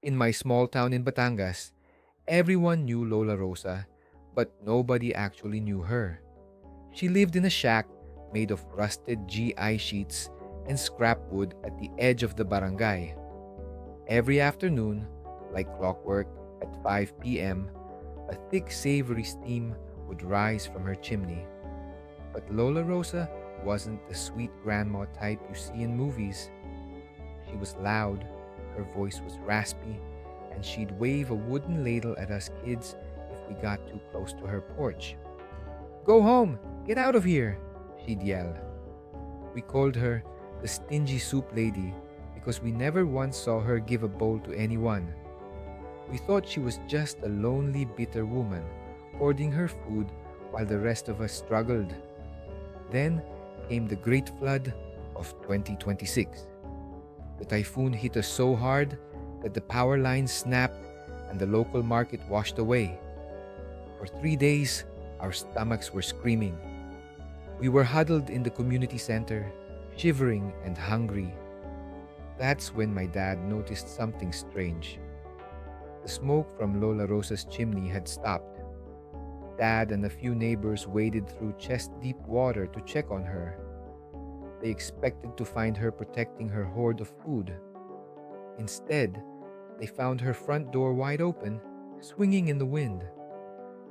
In my small town in Batangas, everyone knew Lola Rosa, but nobody actually knew her. She lived in a shack made of rusted GI sheets and scrap wood at the edge of the barangay. Every afternoon, like clockwork at 5 p.m., a thick savory steam would rise from her chimney. But Lola Rosa wasn't the sweet grandma type you see in movies. She was loud, her voice was raspy, and she'd wave a wooden ladle at us kids if we got too close to her porch. Go home! Get out of here! She'd yell. We called her the stingy soup lady because we never once saw her give a bowl to anyone. We thought she was just a lonely, bitter woman, hoarding her food while the rest of us struggled. Then came the great flood of 2026. The typhoon hit us so hard that the power lines snapped and the local market washed away. For 3 days, our stomachs were screaming. We were huddled in the community center, shivering and hungry. That's when my dad noticed something strange. The smoke from Lola Rosa's chimney had stopped. Dad and a few neighbors waded through chest-deep water to check on her. They expected to find her protecting her hoard of food. Instead, they found her front door wide open, swinging in the wind.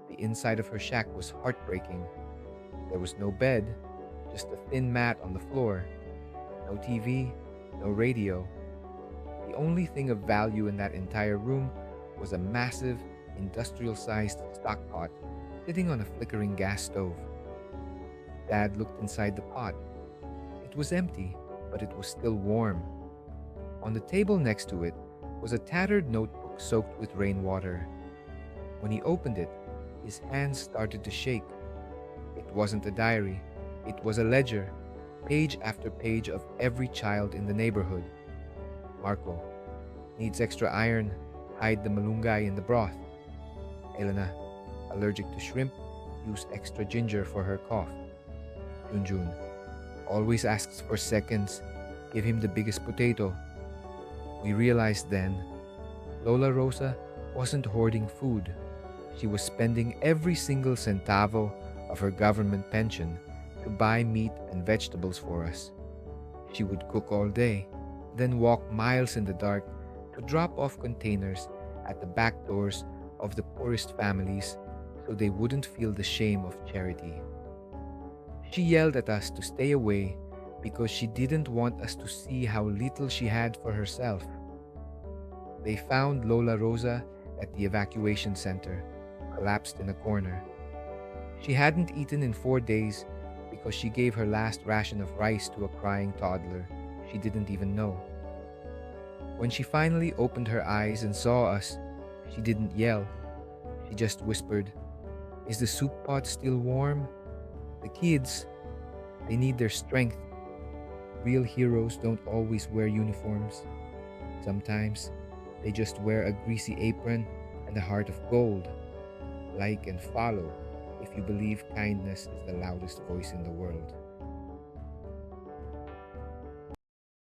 The inside of her shack was heartbreaking. There was no bed, just a thin mat on the floor. No TV, no radio. The only thing of value in that entire room was a massive, industrial-sized stockpot sitting on a flickering gas stove. Dad looked inside the pot. It was empty, but it was still warm. On the table next to it was a tattered notebook soaked with rainwater. When he opened it, his hands started to shake. It wasn't a diary. It was a ledger, page after page of every child in the neighborhood. Marco needs extra iron. Hide the malunggay in the broth. Elena, allergic to shrimp, use extra ginger for her cough. Junjun always asks for seconds. Give him the biggest potato. We realized then, Lola Rosa wasn't hoarding food. She was spending every single centavo of her government pension to buy meat and vegetables for us. She would cook all day, then walk miles in the dark to drop off containers at the back doors of the poorest families so they wouldn't feel the shame of charity. She yelled at us to stay away because she didn't want us to see how little she had for herself. They found Lola Rosa at the evacuation center, collapsed in a corner. She hadn't eaten in 4 days because she gave her last ration of rice to a crying toddler she didn't even know. When she finally opened her eyes and saw us, she didn't yell. She just whispered, "Is the soup pot still warm?" The kids, they need their strength. Real heroes don't always wear uniforms. Sometimes they just wear a greasy apron and a heart of gold. Like and follow if you believe kindness is the loudest voice in the world.